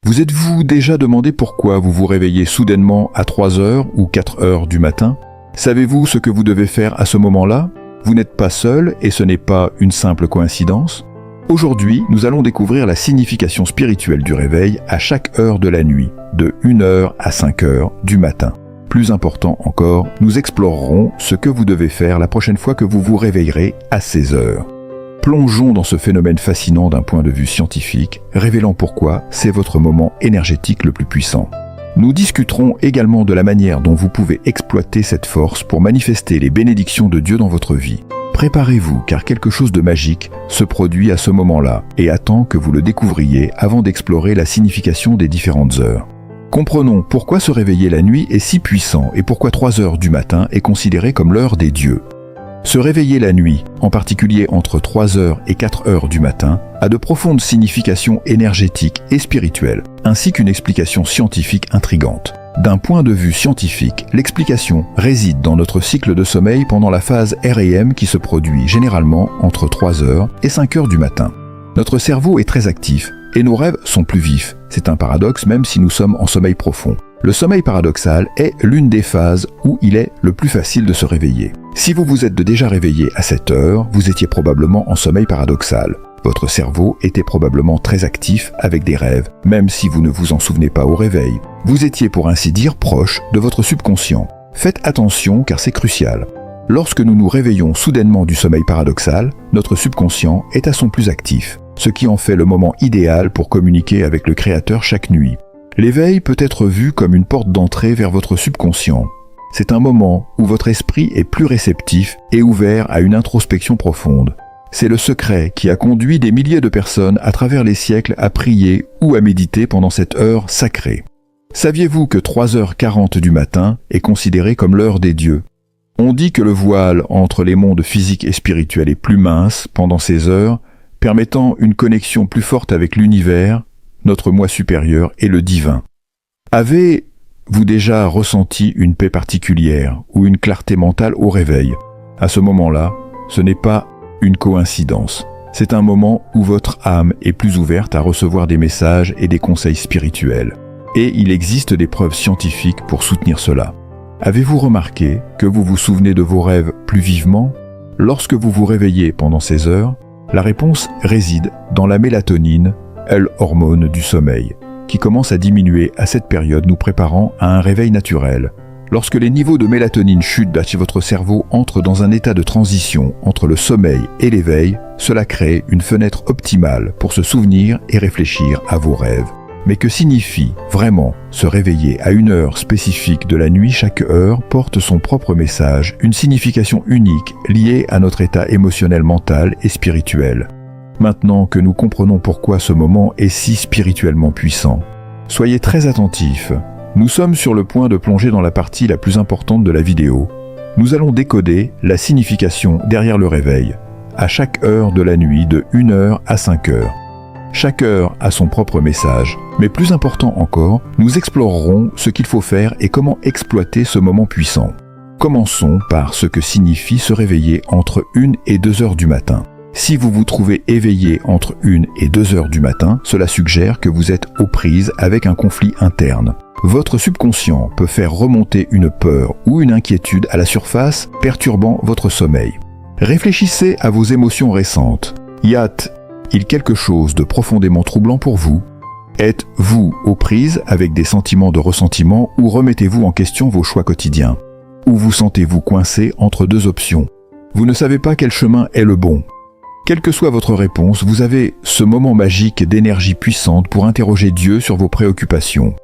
Vous êtes-vous déjà demandé pourquoi vous vous réveillez soudainement à 3 heures ou 4 heures du matin? Savez-vous ce que vous devez faire à ce moment-là? Vous n'êtes pas seul et ce n'est pas une simple coïncidence. Aujourd'hui, nous allons découvrir la signification spirituelle du réveil à chaque heure de la nuit, de 1 heure à 5 heures du matin. Plus important encore, nous explorerons ce que vous devez faire la prochaine fois que vous vous réveillerez à ces heures. Plongeons dans ce phénomène fascinant d'un point de vue scientifique, révélant pourquoi c'est votre moment énergétique le plus puissant. Nous discuterons également de la manière dont vous pouvez exploiter cette force pour manifester les bénédictions de Dieu dans votre vie. Préparez-vous car quelque chose de magique se produit à ce moment-là et attend que vous le découvriez avant d'explorer la signification des différentes heures. Comprenons pourquoi se réveiller la nuit est si puissant et pourquoi 3 heures du matin est considérée comme l'heure des dieux. Se réveiller la nuit, en particulier entre 3 heures et 4 heures du matin, a de profondes significations énergétiques et spirituelles, ainsi qu'une explication scientifique intrigante. D'un point de vue scientifique, l'explication réside dans notre cycle de sommeil pendant la phase REM qui se produit généralement entre 3 heures et 5 heures du matin. Notre cerveau est très actif et nos rêves sont plus vifs. C'est un paradoxe même si nous sommes en sommeil profond. Le sommeil paradoxal est l'une des phases où il est le plus facile de se réveiller. Si vous vous êtes déjà réveillé à cette heure, vous étiez probablement en sommeil paradoxal. Votre cerveau était probablement très actif avec des rêves, même si vous ne vous en souvenez pas au réveil. Vous étiez pour ainsi dire proche de votre subconscient. Faites attention car c'est crucial. Lorsque nous nous réveillons soudainement du sommeil paradoxal, notre subconscient est à son plus actif, ce qui en fait le moment idéal pour communiquer avec le Créateur chaque nuit. L'éveil peut être vu comme une porte d'entrée vers votre subconscient. C'est un moment où votre esprit est plus réceptif et ouvert à une introspection profonde. C'est le secret qui a conduit des milliers de personnes à travers les siècles à prier ou à méditer pendant cette heure sacrée. Saviez-vous que 3h40 du matin est considérée comme l'heure des dieux? On dit que le voile entre les mondes physiques et spirituels est plus mince pendant ces heures, permettant une connexion plus forte avec l'univers, notre moi supérieur et le divin. Avez-vous déjà ressenti une paix particulière ou une clarté mentale au réveil? À ce moment-là, ce n'est pas une coïncidence. C'est un moment où votre âme est plus ouverte à recevoir des messages et des conseils spirituels. Et il existe des preuves scientifiques pour soutenir cela. Avez-vous remarqué que vous vous souvenez de vos rêves plus vivement? Lorsque vous vous réveillez pendant ces heures, la réponse réside dans la mélatonine, l'hormone du sommeil, qui commence à diminuer à cette période nous préparant à un réveil naturel. Lorsque les niveaux de mélatonine chutent, votre cerveau entre dans un état de transition entre le sommeil et l'éveil, cela crée une fenêtre optimale pour se souvenir et réfléchir à vos rêves. Mais que signifie vraiment se réveiller à une heure spécifique de la nuit? Chaque heure porte son propre message, une signification unique liée à notre état émotionnel, mental et spirituel. Maintenant que nous comprenons pourquoi ce moment est si spirituellement puissant, soyez très attentifs. Nous sommes sur le point de plonger dans la partie la plus importante de la vidéo. Nous allons décoder la signification derrière le réveil, à chaque heure de la nuit de 1 heure à 5 heures. Chaque heure a son propre message, mais plus important encore, nous explorerons ce qu'il faut faire et comment exploiter ce moment puissant. Commençons par ce que signifie se réveiller entre 1 et 2 heures du matin. Si vous vous trouvez éveillé entre 1 et 2 heures du matin, cela suggère que vous êtes aux prises avec un conflit interne. Votre subconscient peut faire remonter une peur ou une inquiétude à la surface, perturbant votre sommeil. Réfléchissez à vos émotions récentes. Y a-t-il quelque chose de profondément troublant pour vous? Êtes-vous aux prises avec des sentiments de ressentiment ou remettez-vous en question vos choix quotidiens? Ou vous sentez-vous coincé entre deux options? Vous ne savez pas quel chemin est le bon. Quelle que soit votre réponse, vous avez ce moment magique d'énergie puissante pour interroger Dieu sur vos préoccupations.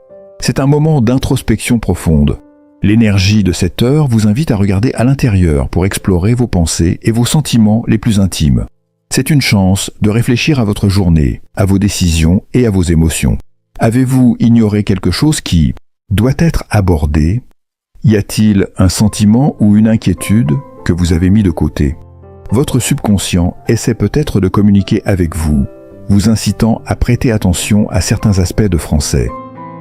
C'est un moment d'introspection profonde. L'énergie de cette heure vous invite à regarder à l'intérieur pour explorer vos pensées et vos sentiments les plus intimes. C'est une chance de réfléchir à votre journée, à vos décisions et à vos émotions. Avez-vous ignoré quelque chose qui doit être abordé? Y a-t-il un sentiment ou une inquiétude que vous avez mis de côté? Votre subconscient essaie peut-être de communiquer avec vous, vous incitant à prêter attention à certains aspects de français.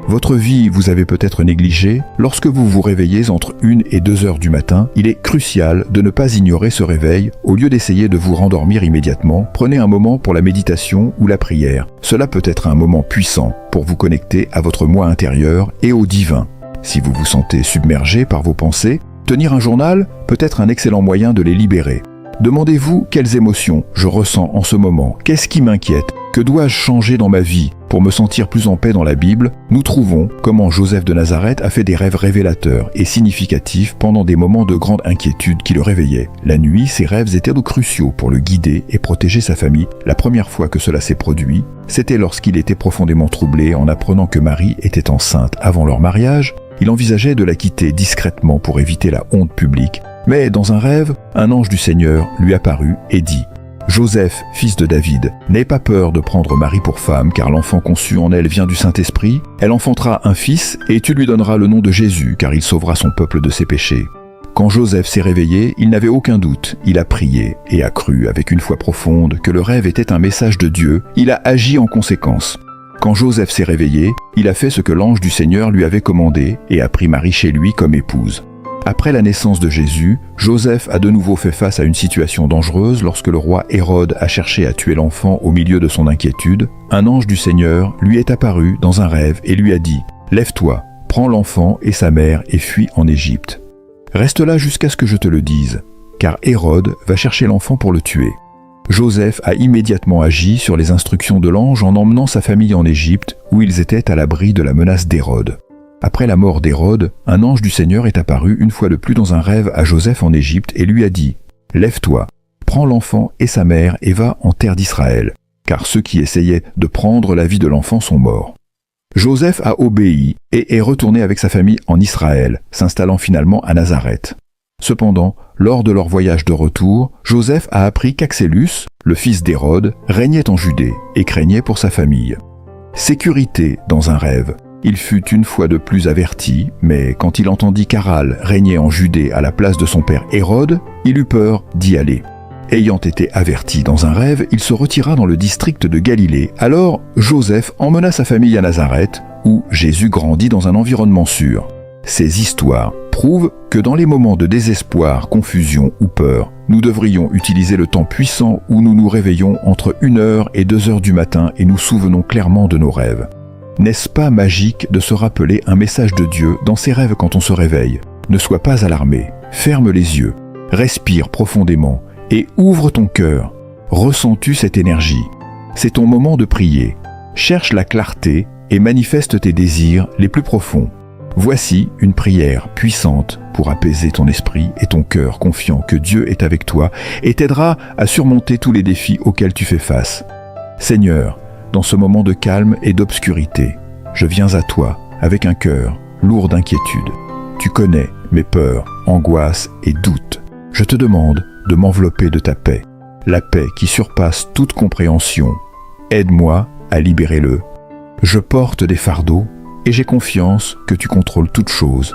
Votre vie vous avez peut-être négligé. Lorsque vous vous réveillez entre 1 et 2 heures du matin, il est crucial de ne pas ignorer ce réveil. Au lieu d'essayer de vous rendormir immédiatement, prenez un moment pour la méditation ou la prière. Cela peut être un moment puissant pour vous connecter à votre moi intérieur et au divin. Si vous vous sentez submergé par vos pensées, tenir un journal peut être un excellent moyen de les libérer. Demandez-vous quelles émotions je ressens en ce moment, qu'est-ce qui m'inquiète, que dois-je changer dans ma vie pour me sentir plus en paix dans la Bible. Nous trouvons comment Joseph de Nazareth a fait des rêves révélateurs et significatifs pendant des moments de grande inquiétude qui le réveillaient. La nuit, ses rêves étaient donc cruciaux pour le guider et protéger sa famille. La première fois que cela s'est produit, c'était lorsqu'il était profondément troublé en apprenant que Marie était enceinte avant leur mariage. Il envisageait de la quitter discrètement pour éviter la honte publique. Mais dans un rêve, un ange du Seigneur lui apparut et dit « Joseph, fils de David, n'aie pas peur de prendre Marie pour femme, car l'enfant conçu en elle vient du Saint-Esprit. Elle enfantera un fils, et tu lui donneras le nom de Jésus, car il sauvera son peuple de ses péchés. » Quand Joseph s'est réveillé, il n'avait aucun doute. Il a prié et a cru avec une foi profonde que le rêve était un message de Dieu. Il a agi en conséquence. Quand Joseph s'est réveillé, il a fait ce que l'ange du Seigneur lui avait commandé et a pris Marie chez lui comme épouse. Après la naissance de Jésus, Joseph a de nouveau fait face à une situation dangereuse lorsque le roi Hérode a cherché à tuer l'enfant au milieu de son inquiétude. Un ange du Seigneur lui est apparu dans un rêve et lui a dit « Lève-toi, prends l'enfant et sa mère et fuis en Égypte. Reste là jusqu'à ce que je te le dise, car Hérode va chercher l'enfant pour le tuer. » Joseph a immédiatement agi sur les instructions de l'ange en emmenant sa famille en Égypte, où ils étaient à l'abri de la menace d'Hérode. Après la mort d'Hérode, un ange du Seigneur est apparu une fois de plus dans un rêve à Joseph en Égypte et lui a dit « Lève-toi, prends l'enfant et sa mère et va en terre d'Israël, car ceux qui essayaient de prendre la vie de l'enfant sont morts. » Joseph a obéi et est retourné avec sa famille en Israël, s'installant finalement à Nazareth. Cependant, lors de leur voyage de retour, Joseph a appris qu'Axélus, le fils d'Hérode, régnait en Judée et craignait pour sa famille. Sécurité dans un rêve. Il fut une fois de plus averti, mais quand il entendit qu'Aral régnait en Judée à la place de son père Hérode, il eut peur d'y aller. Ayant été averti dans un rêve, il se retira dans le district de Galilée. Alors Joseph emmena sa famille à Nazareth, où Jésus grandit dans un environnement sûr. Ces histoires prouvent que dans les moments de désespoir, confusion ou peur, nous devrions utiliser le temps puissant où nous nous réveillons entre 1 heure et 2 heures du matin et nous souvenons clairement de nos rêves. N'est-ce pas magique de se rappeler un message de Dieu dans ses rêves quand on se réveille? Ne sois pas alarmé, ferme les yeux, respire profondément et ouvre ton cœur. Ressens-tu cette énergie? C'est ton moment de prier. Cherche la clarté et manifeste tes désirs les plus profonds. Voici une prière puissante pour apaiser ton esprit et ton cœur confiant que Dieu est avec toi et t'aidera à surmonter tous les défis auxquels tu fais face. Seigneur, dans ce moment de calme et d'obscurité, je viens à toi avec un cœur lourd d'inquiétude. Tu connais mes peurs, angoisses et doutes. Je te demande de m'envelopper de ta paix, la paix qui surpasse toute compréhension. Aide-moi à libérer-le. Je porte des fardeaux et j'ai confiance que tu contrôles toutes choses.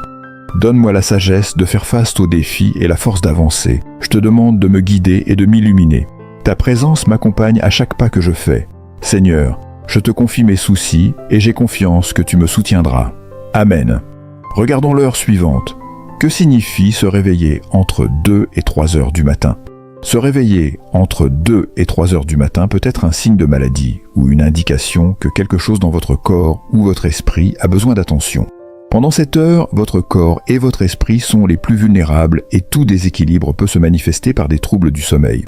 Donne-moi la sagesse de faire face aux défis et la force d'avancer. Je te demande de me guider et de m'illuminer. Ta présence m'accompagne à chaque pas que je fais. Seigneur, je te confie mes soucis et j'ai confiance que tu me soutiendras. Amen. Regardons l'heure suivante. Que signifie se réveiller entre 2 et 3 heures du matin? Se réveiller entre 2 et 3 heures du matin peut être un signe de maladie ou une indication que quelque chose dans votre corps ou votre esprit a besoin d'attention. Pendant cette heure, votre corps et votre esprit sont les plus vulnérables et tout déséquilibre peut se manifester par des troubles du sommeil.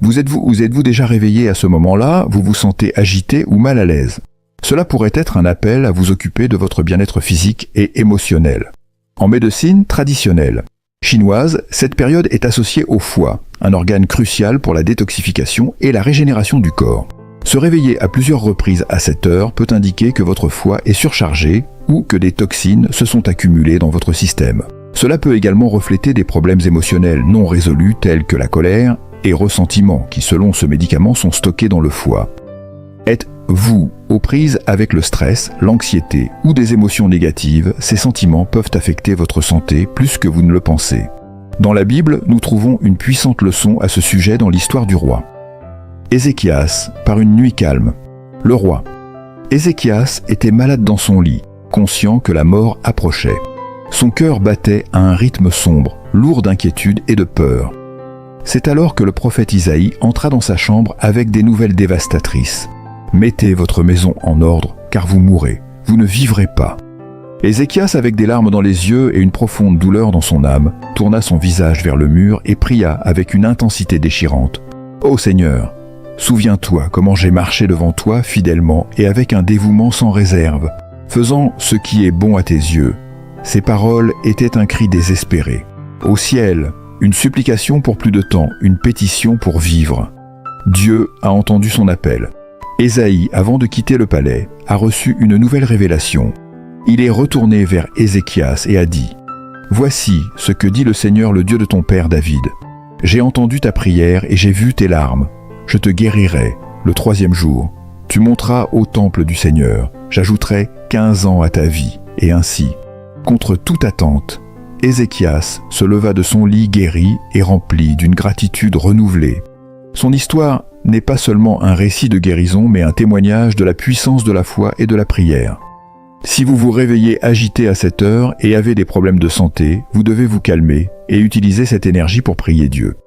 Vous êtes-vous déjà réveillé à ce moment-là? Vous vous sentez agité ou mal à l'aise? Cela pourrait être un appel à vous occuper de votre bien-être physique et émotionnel. En médecine traditionnelle chinoise, cette période est associée au foie, un organe crucial pour la détoxification et la régénération du corps. Se réveiller à plusieurs reprises à cette heure peut indiquer que votre foie est surchargé ou que des toxines se sont accumulées dans votre système. Cela peut également refléter des problèmes émotionnels non résolus tels que la colère et ressentiment qui, selon ce médicament, sont stockés dans le foie. Êtes-vous aux prises avec le stress, l'anxiété ou des émotions négatives? Ces sentiments peuvent affecter votre santé plus que vous ne le pensez. Dans la Bible, nous trouvons une puissante leçon à ce sujet dans l'histoire du roi. Ézéchias, par une nuit calme. Le roi. Ézéchias était malade dans son lit. conscient que la mort approchait. Son cœur battait à un rythme sombre, lourd d'inquiétude et de peur. C'est alors que le prophète Isaïe entra dans sa chambre avec des nouvelles dévastatrices. « Mettez votre maison en ordre, car vous mourrez, vous ne vivrez pas. » Ézéchias, avec des larmes dans les yeux et une profonde douleur dans son âme, tourna son visage vers le mur et pria avec une intensité déchirante. « Ô Seigneur, souviens-toi comment j'ai marché devant toi fidèlement et avec un dévouement sans réserve, faisant ce qui est bon à tes yeux. » Ces paroles étaient un cri désespéré. Au ciel, une supplication pour plus de temps, une pétition pour vivre. Dieu a entendu son appel. Ésaïe, avant de quitter le palais, a reçu une nouvelle révélation. Il est retourné vers Ézéchias et a dit « Voici ce que dit le Seigneur, le Dieu de ton père David. J'ai entendu ta prière et j'ai vu tes larmes. Je te guérirai le 3e jour. Tu monteras au temple du Seigneur. J'ajouterai 15 ans à ta vie. Et ainsi, contre toute attente, Ézéchias se leva de son lit guéri et rempli d'une gratitude renouvelée. Son histoire n'est pas seulement un récit de guérison, mais un témoignage de la puissance de la foi et de la prière. Si vous vous réveillez agité à cette heure et avez des problèmes de santé, vous devez vous calmer et utiliser cette énergie pour prier Dieu.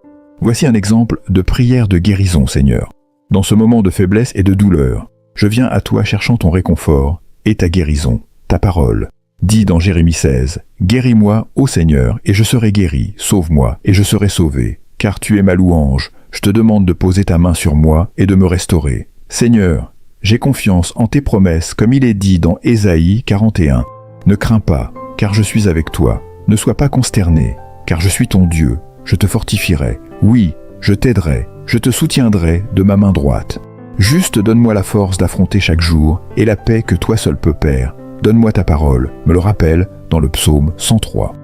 Voici un exemple de prière de guérison, Seigneur. Dans ce moment de faiblesse et de douleur, je viens à toi cherchant ton réconfort et ta guérison, ta parole. Dit dans Jérémie 16, « Guéris-moi, ô Seigneur, et je serai guéri, sauve-moi, et je serai sauvé, car tu es ma louange. Je te demande de poser ta main sur moi et de me restaurer. Seigneur, j'ai confiance en tes promesses, comme il est dit dans Ésaïe 41. Ne crains pas, car je suis avec toi. Ne sois pas consterné, car je suis ton Dieu. Je te fortifierai. Oui, je t'aiderai. Je te soutiendrai de ma main droite. Juste donne-moi la force d'affronter chaque jour et la paix que toi seul peux, Père. Donne-moi ta parole, me le rappelle dans le psaume 103.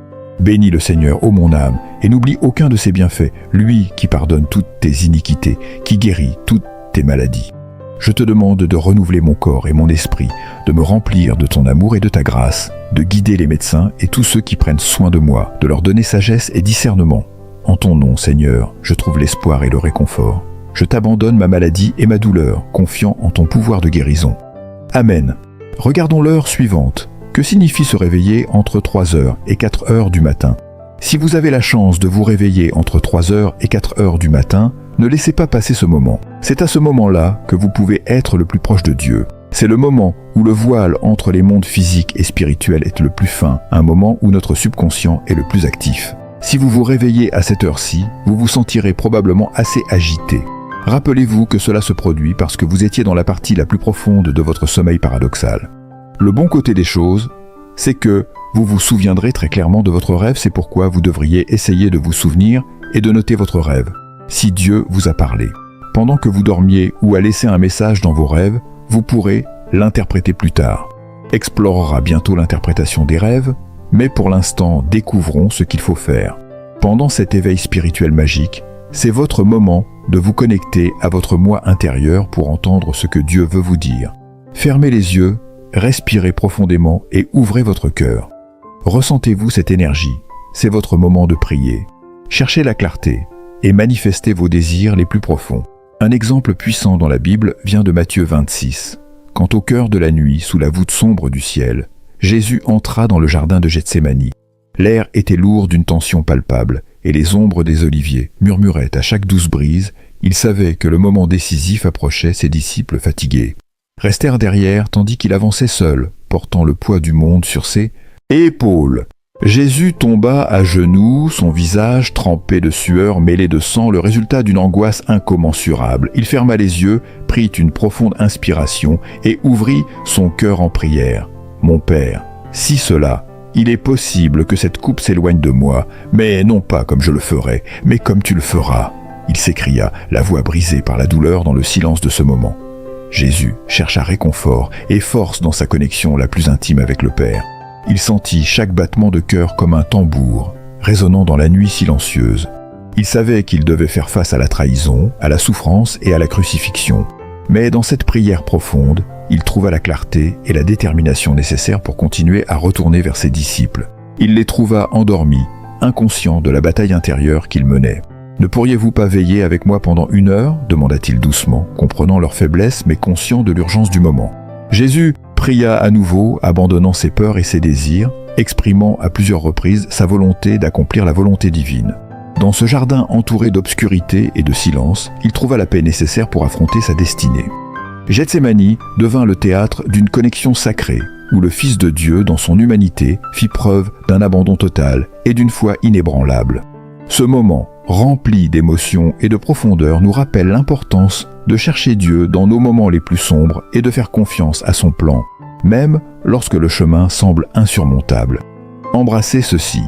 Bénis le Seigneur, ô mon âme, et n'oublie aucun de ses bienfaits, lui qui pardonne toutes tes iniquités, qui guérit toutes tes maladies. Je te demande de renouveler mon corps et mon esprit, de me remplir de ton amour et de ta grâce, de guider les médecins et tous ceux qui prennent soin de moi, de leur donner sagesse et discernement. En ton nom, Seigneur, je trouve l'espoir et le réconfort. Je t'abandonne ma maladie et ma douleur, confiant en ton pouvoir de guérison. Amen. Regardons l'heure suivante. Que signifie se réveiller entre 3h et 4h du matin? Si vous avez la chance de vous réveiller entre 3h et 4h du matin, ne laissez pas passer ce moment. C'est à ce moment-là que vous pouvez être le plus proche de Dieu. C'est le moment où le voile entre les mondes physiques et spirituels est le plus fin, un moment où notre subconscient est le plus actif. Si vous vous réveillez à cette heure-ci, vous vous sentirez probablement assez agité. Rappelez-vous que cela se produit parce que vous étiez dans la partie la plus profonde de votre sommeil paradoxal. Le bon côté des choses, c'est que vous vous souviendrez très clairement de votre rêve, c'est pourquoi vous devriez essayer de vous souvenir et de noter votre rêve, si Dieu vous a parlé. Pendant que vous dormiez ou à laisser un message dans vos rêves, vous pourrez l'interpréter plus tard. Explorera bientôt l'interprétation des rêves, mais pour l'instant, découvrons ce qu'il faut faire. Pendant cet éveil spirituel magique, c'est votre moment de vous connecter à votre moi intérieur pour entendre ce que Dieu veut vous dire. Fermez les yeux, respirez profondément et ouvrez votre cœur. Ressentez-vous cette énergie, c'est votre moment de prier. Cherchez la clarté et manifestez vos désirs les plus profonds. Un exemple puissant dans la Bible vient de Matthieu 26. Quand au cœur de la nuit, sous la voûte sombre du ciel, Jésus entra dans le jardin de Gethsémani. L'air était lourd d'une tension palpable, et les ombres des oliviers murmuraient à chaque douce brise. Il savait que le moment décisif approchait, ses disciples fatigués restèrent derrière tandis qu'il avançait seul, portant le poids du monde sur ses épaules. Jésus tomba à genoux, son visage trempé de sueur mêlée de sang, le résultat d'une angoisse incommensurable. Il ferma les yeux, prit une profonde inspiration et ouvrit son cœur en prière. « Mon Père, si cela, il est possible que cette coupe s'éloigne de moi, mais non pas comme je le ferai, mais comme tu le feras. » Il s'écria, la voix brisée par la douleur dans le silence de ce moment. Jésus chercha réconfort et force dans sa connexion la plus intime avec le Père. Il sentit chaque battement de cœur comme un tambour, résonnant dans la nuit silencieuse. Il savait qu'il devait faire face à la trahison, à la souffrance et à la crucifixion. Mais dans cette prière profonde, il trouva la clarté et la détermination nécessaires pour continuer à retourner vers ses disciples. Il les trouva endormis, inconscients de la bataille intérieure qu'ils menaient. « Ne pourriez-vous pas veiller avec moi pendant 1 heure » demanda-t-il doucement, comprenant leur faiblesse mais conscient de l'urgence du moment. Jésus pria à nouveau, abandonnant ses peurs et ses désirs, exprimant à plusieurs reprises sa volonté d'accomplir la volonté divine. Dans ce jardin entouré d'obscurité et de silence, il trouva la paix nécessaire pour affronter sa destinée. Gethsémani devint le théâtre d'une connexion sacrée, où le Fils de Dieu, dans son humanité, fit preuve d'un abandon total et d'une foi inébranlable. Ce moment, rempli d'émotion et de profondeur, nous rappelle l'importance de chercher Dieu dans nos moments les plus sombres et de faire confiance à son plan, même lorsque le chemin semble insurmontable. Embrassez ceci.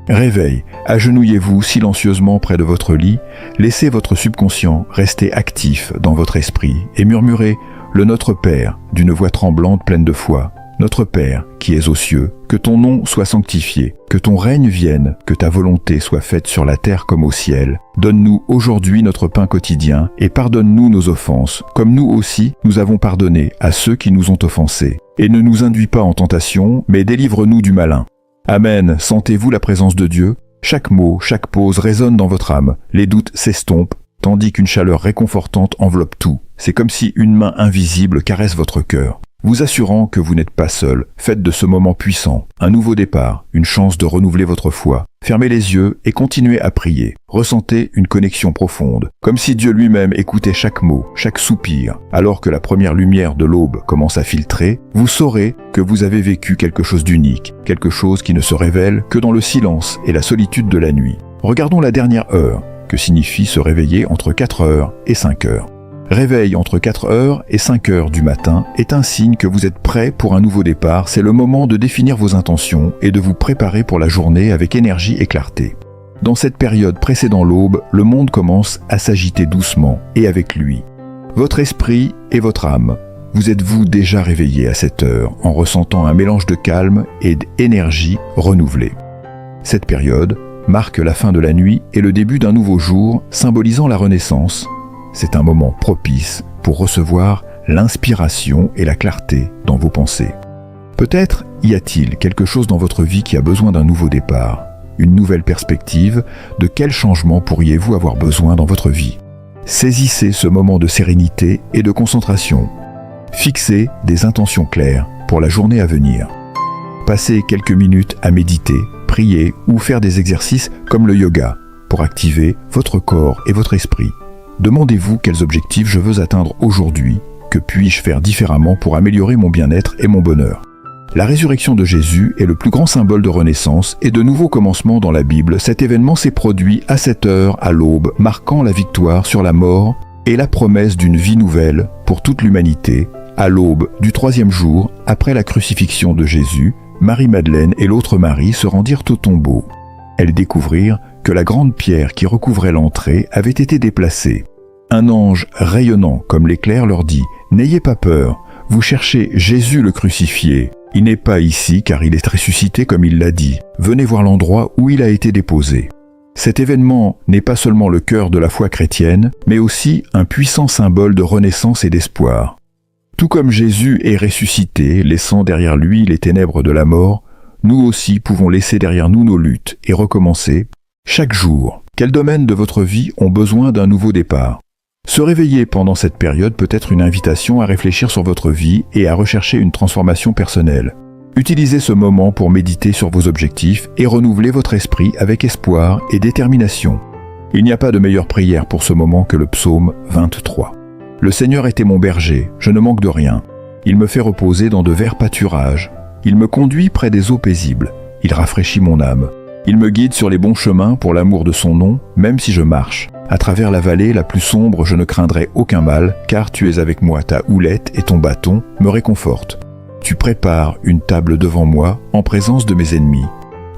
Réveil, agenouillez-vous silencieusement près de votre lit, laissez votre subconscient rester actif dans votre esprit et murmurez le Notre Père d'une voix tremblante pleine de foi. Notre Père, qui es aux cieux, que ton nom soit sanctifié, que ton règne vienne, que ta volonté soit faite sur la terre comme au ciel. Donne-nous aujourd'hui notre pain quotidien et pardonne-nous nos offenses, comme nous aussi nous avons pardonné à ceux qui nous ont offensés. Et ne nous induis pas en tentation, mais délivre-nous du malin. Amen. Sentez-vous la présence de Dieu? Chaque mot, chaque pause résonne dans votre âme. Les doutes s'estompent, tandis qu'une chaleur réconfortante enveloppe tout. C'est comme si une main invisible caresse votre cœur. Vous assurant que vous n'êtes pas seul, faites de ce moment puissant un nouveau départ, une chance de renouveler votre foi. Fermez les yeux et continuez à prier. Ressentez une connexion profonde, comme si Dieu lui-même écoutait chaque mot, chaque soupir. Alors que la première lumière de l'aube commence à filtrer, vous saurez que vous avez vécu quelque chose d'unique, quelque chose qui ne se révèle que dans le silence et la solitude de la nuit. Regardons la dernière heure, que signifie se réveiller entre 4 heures et 5 heures. Réveil entre 4 heures et 5 heures du matin est un signe que vous êtes prêt pour un nouveau départ. C'est le moment de définir vos intentions et de vous préparer pour la journée avec énergie et clarté. Dans cette période précédant l'aube, le monde commence à s'agiter doucement et avec lui. Votre esprit et votre âme. Vous êtes-vous déjà réveillé à cette heure en ressentant un mélange de calme et d'énergie renouvelée? Cette période marque la fin de la nuit et le début d'un nouveau jour, symbolisant la renaissance. C'est un moment propice pour recevoir l'inspiration et la clarté dans vos pensées. Peut-être y a-t-il quelque chose dans votre vie qui a besoin d'un nouveau départ, une nouvelle perspective. De quel changement pourriez-vous avoir besoin dans votre vie? Saisissez ce moment de sérénité et de concentration. Fixez des intentions claires pour la journée à venir. Passez quelques minutes à méditer, prier ou faire des exercices comme le yoga pour activer votre corps et votre esprit. Demandez-vous quels objectifs je veux atteindre aujourd'hui, que puis-je faire différemment pour améliorer mon bien-être et mon bonheur. La résurrection de Jésus est le plus grand symbole de renaissance et de nouveau commencement dans la Bible. Cet événement s'est produit à 7 heures à l'aube, marquant la victoire sur la mort et la promesse d'une vie nouvelle pour toute l'humanité. À l'aube du 3e jour, après la crucifixion de Jésus, Marie-Madeleine et l'autre Marie se rendirent au tombeau. Elles découvrirent que la grande pierre qui recouvrait l'entrée avait été déplacée. Un ange rayonnant comme l'éclair leur dit « N'ayez pas peur, vous cherchez Jésus le crucifié. Il n'est pas ici car il est ressuscité comme il l'a dit. Venez voir l'endroit où il a été déposé. » Cet événement n'est pas seulement le cœur de la foi chrétienne, mais aussi un puissant symbole de renaissance et d'espoir. Tout comme Jésus est ressuscité, laissant derrière lui les ténèbres de la mort, nous aussi pouvons laisser derrière nous nos luttes et recommencer chaque jour. Quels domaines de votre vie ont besoin d'un nouveau départ? Se réveiller pendant cette période peut être une invitation à réfléchir sur votre vie et à rechercher une transformation personnelle. Utilisez ce moment pour méditer sur vos objectifs et renouveler votre esprit avec espoir et détermination. Il n'y a pas de meilleure prière pour ce moment que le psaume 23. Le Seigneur était mon berger, je ne manque de rien. Il me fait reposer dans de verts pâturages. Il me conduit près des eaux paisibles. Il rafraîchit mon âme. Il me guide sur les bons chemins pour l'amour de son nom, même si je marche. À travers la vallée la plus sombre, je ne craindrai aucun mal, car tu es avec moi, ta houlette et ton bâton me réconfortent. Tu prépares une table devant moi, en présence de mes ennemis.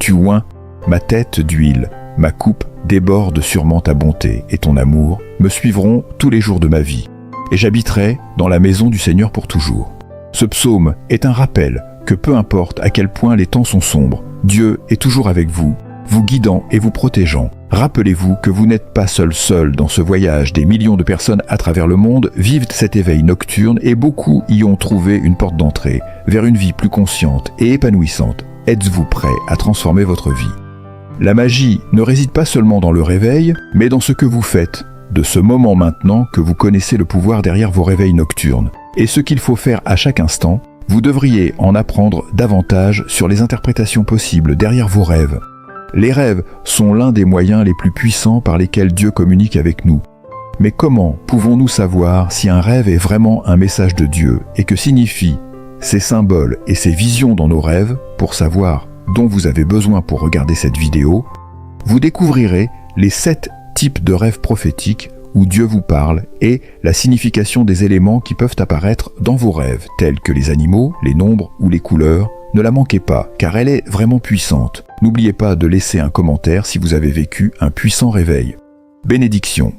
Tu oins ma tête d'huile, ma coupe déborde sûrement ta bonté et ton amour me suivront tous les jours de ma vie, et j'habiterai dans la maison du Seigneur pour toujours. Ce psaume est un rappel que peu importe à quel point les temps sont sombres, Dieu est toujours avec vous, vous guidant et vous protégeant. Rappelez-vous que vous n'êtes pas seul dans ce voyage. Des millions de personnes à travers le monde vivent cet éveil nocturne et beaucoup y ont trouvé une porte d'entrée vers une vie plus consciente et épanouissante. Êtes-vous prêt à transformer votre vie? La magie ne réside pas seulement dans le réveil, mais dans ce que vous faites, de ce moment maintenant que vous connaissez le pouvoir derrière vos réveils nocturnes, et ce qu'il faut faire à chaque instant Vous devriez en apprendre davantage sur les interprétations possibles derrière vos rêves. Les rêves sont l'un des moyens les plus puissants par lesquels Dieu communique avec nous. Mais comment pouvons-nous savoir si un rêve est vraiment un message de Dieu et que signifient ces symboles et ces visions dans nos rêves? Pour savoir dont vous avez besoin pour regarder cette vidéo, vous découvrirez les 7 types de rêves prophétiques où Dieu vous parle et la signification des éléments qui peuvent apparaître dans vos rêves, tels que les animaux, les nombres ou les couleurs. Ne la manquez pas, car elle est vraiment puissante. N'oubliez pas de laisser un commentaire si vous avez vécu un puissant réveil. Bénédiction.